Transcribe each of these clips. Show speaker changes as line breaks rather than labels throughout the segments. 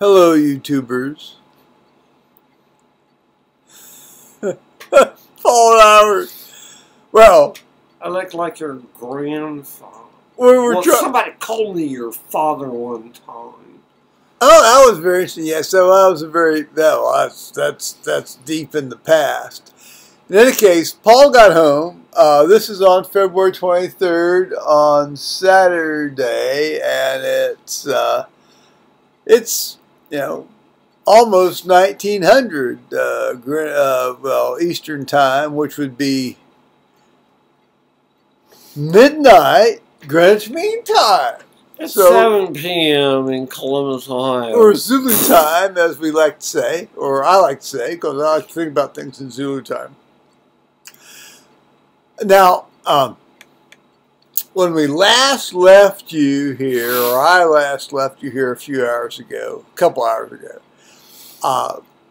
Hello, YouTubers. Paul Howard. Well,
I look like your grandfather.
Well,
somebody called me your father one time.
Oh, that was very interesting. Yeah, so that was that's deep in the past. In any case, Paul got home. This is on February 23rd on Saturday, and it's almost 1900 Eastern time, which would be midnight Greenwich Mean Time.
It's 7 p.m. in Columbus, Ohio.
Or Zulu time, as we like to say, or I like to say, because I like to think about things in Zulu time. Now, when we last left you here, or I last left you here a couple hours ago,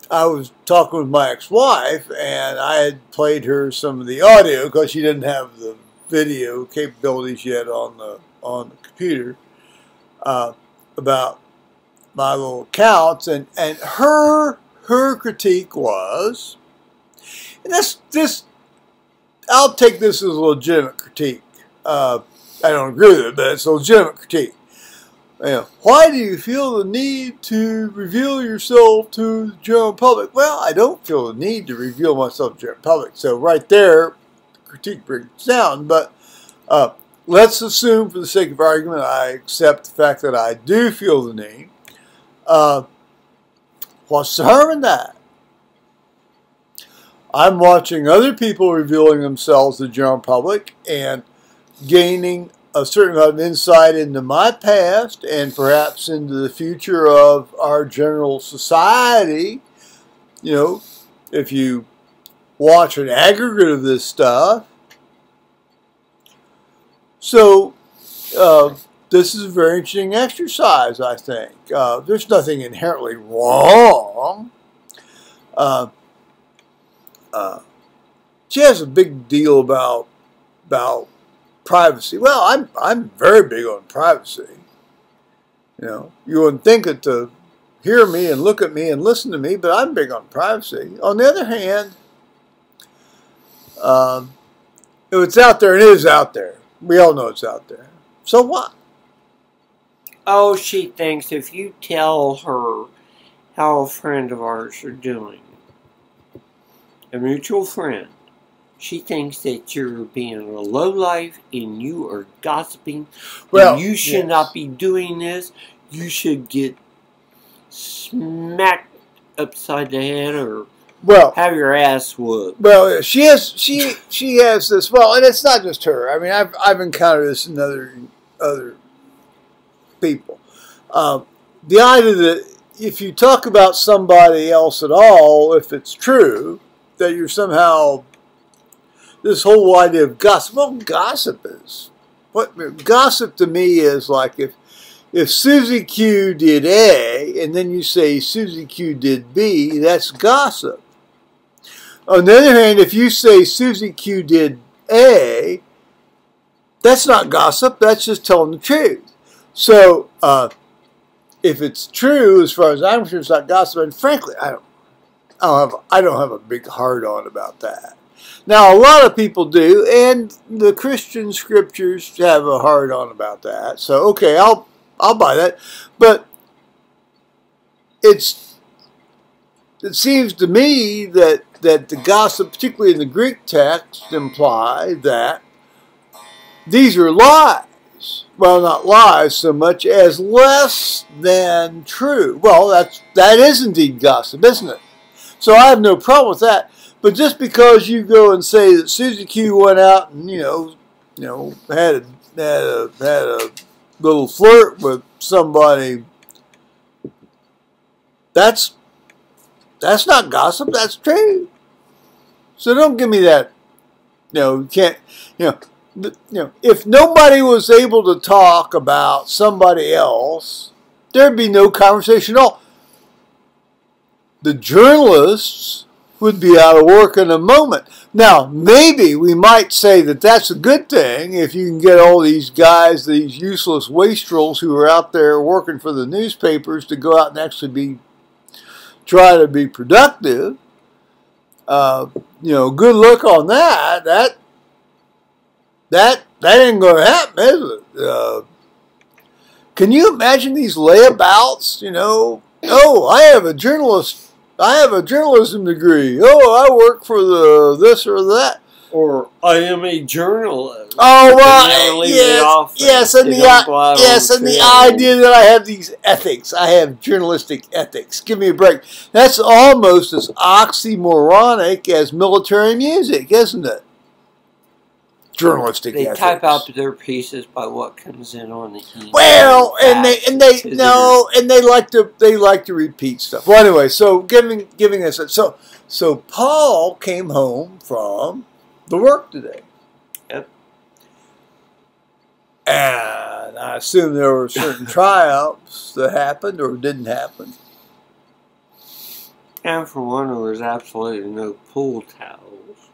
I was talking with my ex-wife, and I had played her some of the audio because she didn't have the video capabilities yet on the computer, about my little accounts, and her critique was, and this I'll take this as a legitimate critique. I don't agree with it, but it's a legitimate critique. Why do you feel the need to reveal yourself to the general public? Well, I don't feel the need to reveal myself to the general public. So right there, the critique breaks down. But let's assume, for the sake of argument, I accept the fact that I do feel the need. What's the harm in that? I'm watching other people revealing themselves to the general public and gaining a certain amount of insight into my past and perhaps into the future of our general society. If you watch an aggregate of this stuff. So this is a very interesting exercise, I think. There's nothing inherently wrong. She has a big deal about privacy. Well, I'm very big on privacy. You wouldn't think it to hear me and look at me and listen to me, but I'm big on privacy. On the other hand, it's out there, and it is out there. We all know it's out there. So what?
Oh, she thinks if you tell her how a friend of ours are doing, a mutual friend, she thinks that you're being a lowlife and you are gossiping. Well, and you should not be doing this. You should get smacked upside the head or have your ass whooped.
Well, she has this. Well, and it's not just her. I mean, I've encountered this in other people. The idea that if you talk about somebody else at all, if it's true, that you're somehow, this whole idea of gossip. Well, gossip to me is like if Susie Q did A and then you say Susie Q did B, that's gossip. On the other hand, if you say Susie Q did A, that's not gossip. That's just telling the truth. So if it's true, as far as I'm concerned, it's not gossip. And frankly, I don't have a big hard-on about that. Now, a lot of people do, and the Christian scriptures have a hard-on about that. So, okay, I'll buy that. But it seems to me that the gossip, particularly in the Greek text, imply that these are lies. Well, not lies so much as less than true. Well, that is indeed gossip, isn't it? So I have no problem with that. But just because you go and say that Susie Q went out and had a little flirt with somebody, that's not gossip. That's true. So don't give me that. You can't. If nobody was able to talk about somebody else, there'd be no conversation at all. The journalists would be out of work in a moment. Now, maybe we might say that that's a good thing if you can get all these guys, these useless wastrels who are out there working for the newspapers to go out and actually try to be productive. Good luck on that. That ain't going to happen, is it? Can you imagine these layabouts? Oh, I have a journalism degree. Oh, I work for this or that.
Or I am a journalist.
Oh well, yes, and the idea that I have these ethics. I have journalistic ethics. Give me a break. That's almost as oxymoronic as military music, isn't it? Journalistic ethics.
They type out their pieces by what comes in on the email.
Well, and they like to repeat stuff. Well, anyway, so giving us so Paul came home from the work today.
Yep.
And I assume there were certain tryouts that happened or didn't happen.
And for one, there was absolutely no pool towels.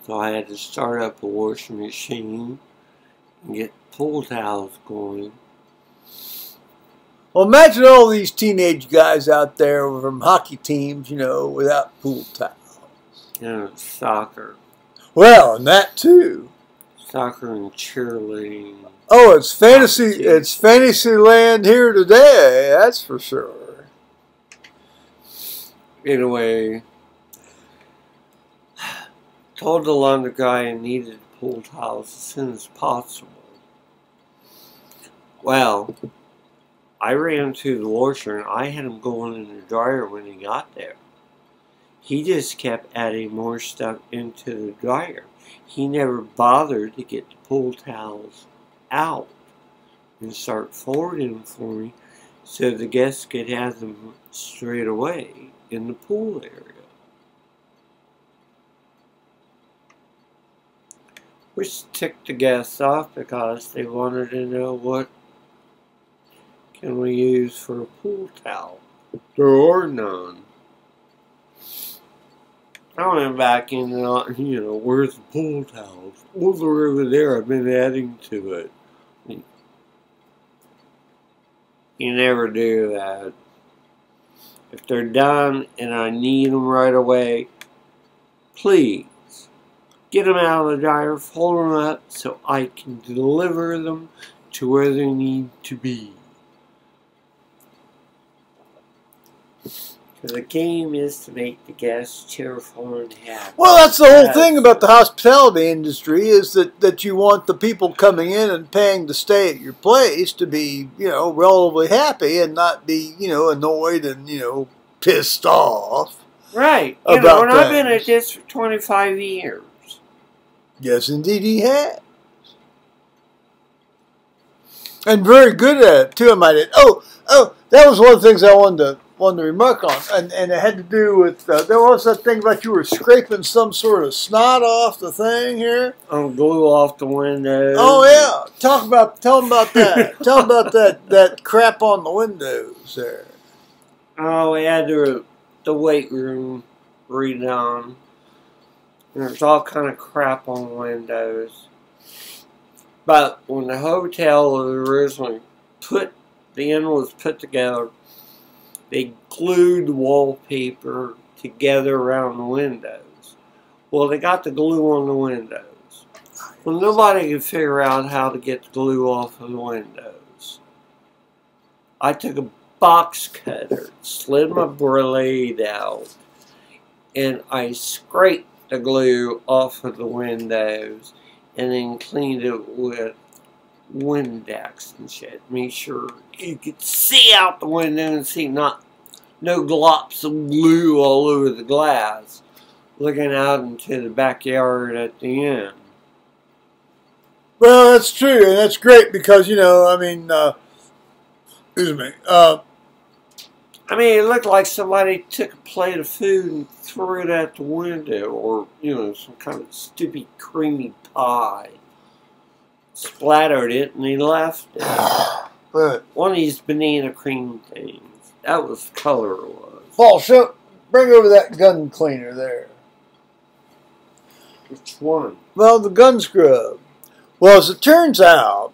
So I had to start up a washing machine and get pool towels going.
Well, imagine all these teenage guys out there from hockey teams, without pool towels.
Soccer.
Well, and that too.
Soccer and cheerleading.
Oh, it's fantasy land here today, that's for sure.
Anyway, told the laundry guy I needed pool towels as soon as possible. Well, I ran to the washer and I had him going in the dryer when he got there. He just kept adding more stuff into the dryer. He never bothered to get the pool towels out and start folding them for me so the guests could have them straight away in the pool area. Which ticked the guests off because they wanted to know what can we use for a pool towel. There are none. I went back in and, where's the pool towels? Well, they're over there. I've been adding to it. You never do that. If they're done and I need them right away, please get them out of the dryer, fold them up so I can deliver them to where they need to be. The game is to make the guests cheerful and happy.
Well, that's the whole thing about the hospitality industry is that you want the people coming in and paying to stay at your place to be, relatively happy and not be, annoyed and, pissed off.
Right. And I've been at this for 25 years.
Yes, indeed he has. And very good at it, too, I might add. Oh, that was one of the things I wanted to remark on, and it had to do with, there was that thing about you were scraping some sort of snot off the thing here.
Glue off the window.
Oh, yeah. Tell them about that. Tell them about that crap on the windows there.
Oh, we had the weight room redone. And there's all kind of crap on the windows. But when the hotel originally the end was put together, they glued the wallpaper together around the windows. Well, they got the glue on the windows. Well, nobody could figure out how to get the glue off of the windows. I took a box cutter, slid my blade out, and I scraped the glue off of the windows and then cleaned it with Windex and shit. Make sure you could see out the window and see no glops of glue all over the glass, looking out into the backyard at the end.
Well, that's true, and that's great because, excuse me.
It looked like somebody took a plate of food and threw it at the window, or, some kind of stupid creamy pie. Splattered it and he left it.
But
one of these banana cream things. That was the color it was.
Paul, bring over that gun cleaner there.
Which one?
Well, the gun scrub. Well, as it turns out,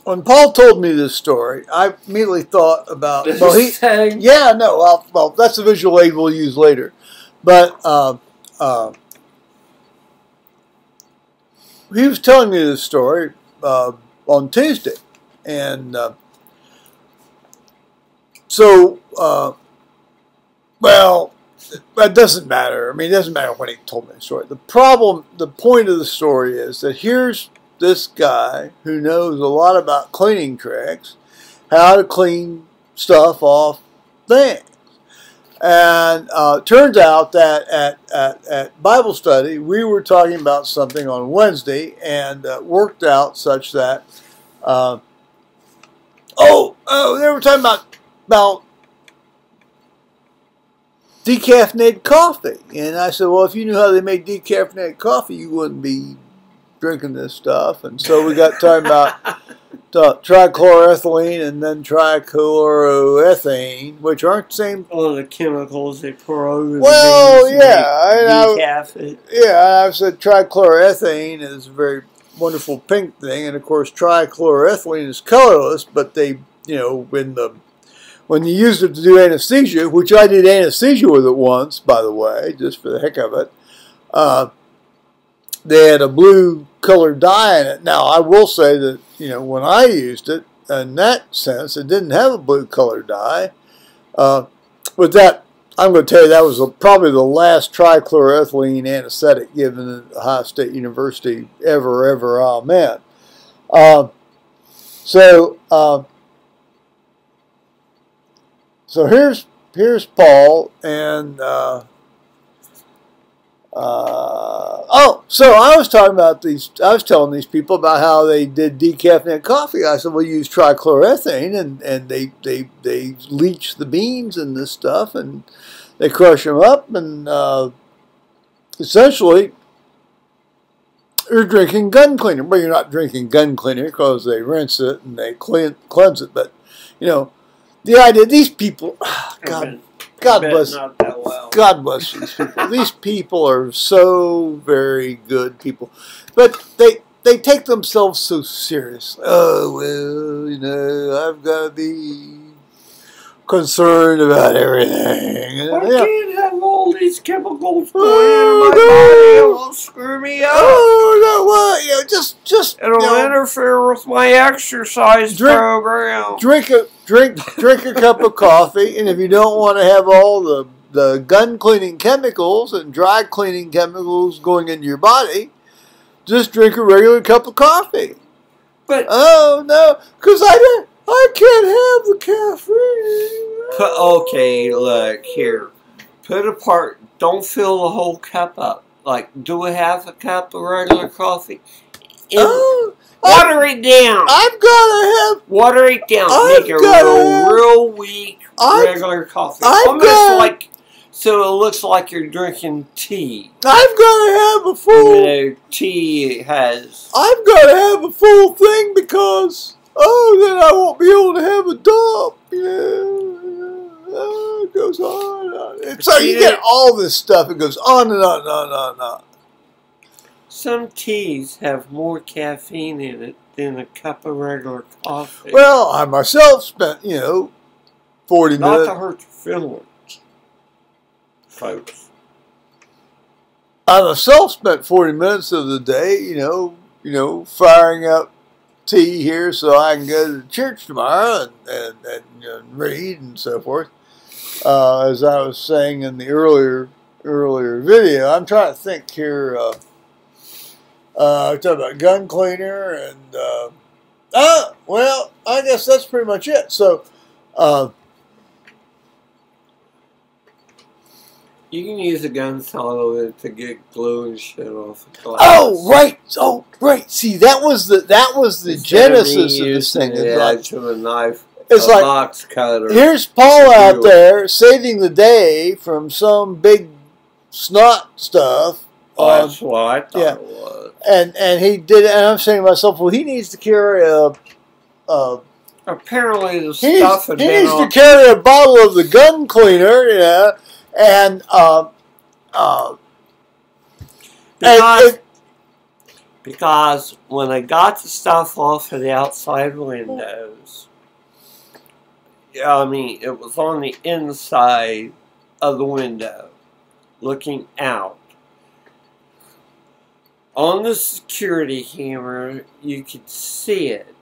when Paul told me this story, I immediately thought about. Yeah, no. Well, that's a visual aid we'll use later, but he was telling me this story on Tuesday, and well, that doesn't matter. I mean, it doesn't matter when he told me the story. The point of the story is that here's this guy who knows a lot about cleaning tricks, how to clean stuff off things. And turns out that at Bible study, we were talking about something on Wednesday, and worked out such that, they were talking about decaffeinated coffee. And I said, well, if you knew how they make decaffeinated coffee, you wouldn't be drinking this stuff. And so we got talking about trichloroethylene and then trichloroethane, which aren't the same.
All the chemicals they pour over
well,
the
yeah. I said trichloroethane is a very wonderful pink thing. And, of course, trichloroethylene is colorless, but they, when you used it to do anesthesia, which I did anesthesia with it once, by the way, just for the heck of it, they had a blue colored dye in it. Now, I will say that, when I used it, in that sense, it didn't have a blue colored dye. But that, I'm going to tell you, that was probably the last trichloroethylene anesthetic given at Ohio State University ever, amen. So here's Paul, and so I was talking about these. I was telling these people about how they did decaffeinated coffee. I said, "Well, you use trichloroethane, and they leach the beans and this stuff, and they crush them up, and essentially, you're drinking gun cleaner. Well, you're not drinking gun cleaner because they rinse it and they cleanse it, but the idea, these people, God bless these people. These people are so very good people, but they take themselves so seriously. Oh, well, I've got to be concerned about everything.
I can't have all these chemicals going in my body. It will screw me up.
Oh, no, well, just
it'll interfere with my exercise program.
Drink a cup of coffee, and if you don't want to have all the gun cleaning chemicals and dry cleaning chemicals going into your body, just drink a regular cup of coffee.
But
oh no, because I can't have the caffeine.
Okay, look here. Put apart. Don't fill the whole cup up. Like, do a half a cup of regular coffee. Water it down.
I've got to have.
Water it down. Make it real weak regular coffee. So it looks like you're drinking tea.
I've got to have a full.
Tea has.
I've got to have a full thing because then I won't be able to have a dump. It goes on and on. So you get all this stuff. It goes on and on and on and on.
Some teas have more caffeine in it than a cup of regular coffee.
Well, I myself spent, 40 minutes.
Not to hurt your feelings, folks.
I myself spent 40 minutes of the day, firing up tea here so I can go to church tomorrow and read and so forth. As I was saying in the earlier video, I'm trying to think here. Talk about gun cleaner and well, I guess that's pretty much it. So
you can use a gun salvo to get glue and shit off the glass.
Oh right. See, that was the genesis of this thing.
To a knife.
It's
like box cutter.
Here's Paul out there saving the day from some big snot stuff.
That's what I thought it was.
And he did it, and I'm saying to myself, well, he needs to carry a
Apparently the
He
stuff had
he
been
needs to
on.
carry a bottle of the gun cleaner, and
Because, because when I got the stuff off of the outside windows, I mean, it was on the inside of the window, looking out. On the security camera, you could see it.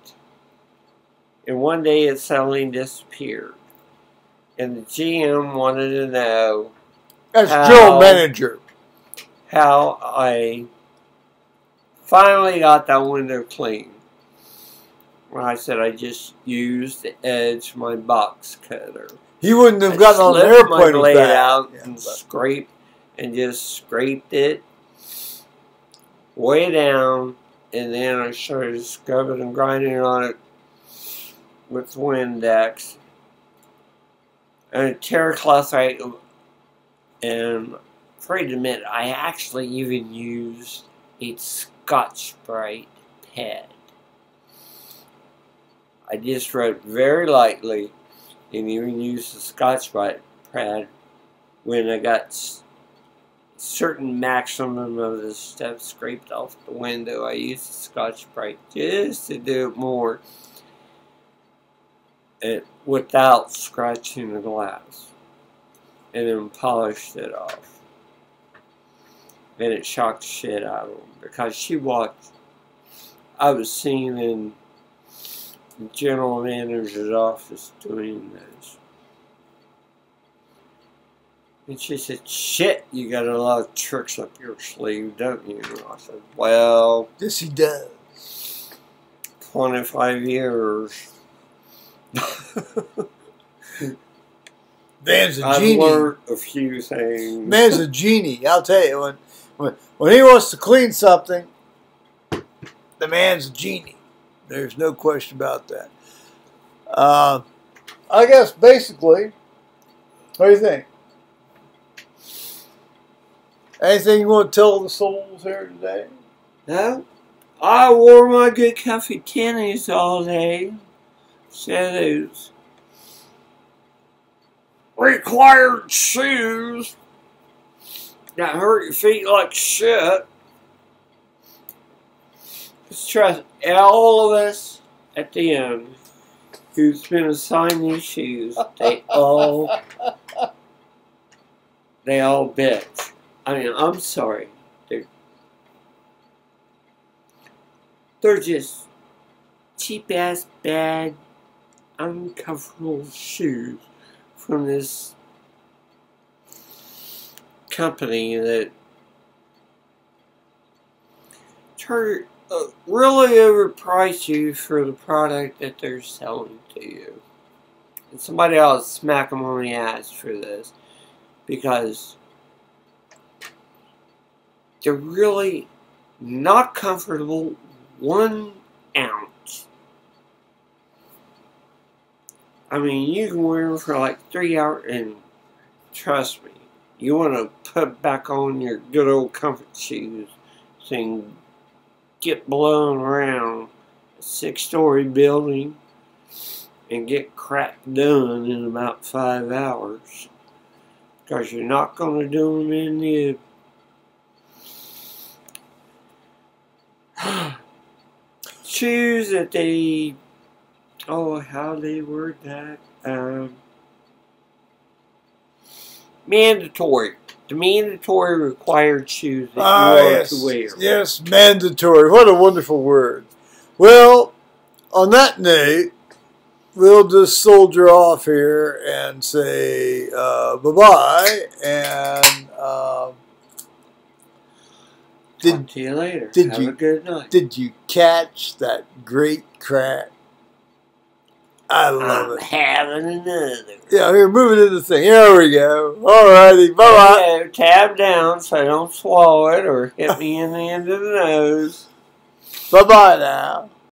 And one day it suddenly disappeared. And the GM wanted to know
as general manager,
how I finally got that window clean. Well, I said I just used the edge of my box cutter.
he wouldn't have
I
gotten on an
slipped my
airplane with
blade
that.
out
Yeah,
and
but
just scraped it way down, and then I started scrubbing and grinding on it with Windex and a terracloth. And afraid to admit, I actually even used a Scotch-Brite pad. I just wrote very lightly, and even used the Scotch-Brite pad when I got certain maximum of the stuff scraped off the window. I used the Scotch-Brite just to do it more, without scratching the glass, and then polished it off. And it shocked the shit out of them, because she watched. I was seen in the general manager's office doing this. And she said, "Shit, you got a lot of tricks up your sleeve, don't you?" And I said, "Well,
yes, he does.
25 years.
Man's a
I've
genie.
learned a few things."
Man's a genie. I'll tell you, when he wants to clean something, the man's a genie. There's no question about that. I guess basically, what do you think? Anything you want to tell the souls here today?
No, I wore my good comfy tennies all day. So those required shoes that hurt your feet like shit. Just trust all of us at the end who's been assigned these shoes. They all bitch. I mean, I'm sorry. They're just cheap ass, bad, uncomfortable shoes from this company that really overprice you for the product that they're selling to you. And somebody else smack them on the ass for this, because they're really not comfortable 1 ounce. I mean, you can wear them for like 3 hours, and trust me, you want to put back on your good old comfort shoes so you can get blown around a 6-story building and get crap done in about 5 hours. Because you're not going to do them in the shoes that they, how they word that, mandatory. The mandatory required shoes that you are to wear.
Yes, mandatory. What a wonderful word. Well, on that note, we'll just soldier off here and say bye-bye. And
talk to you later. Have a good night.
Did you catch that great crack? I love it.
Having another.
Yeah, here, moving to the thing. Here we go. All righty. Bye-bye.
Okay, tab down so I don't swallow it or hit me in the end of the nose.
Bye-bye now.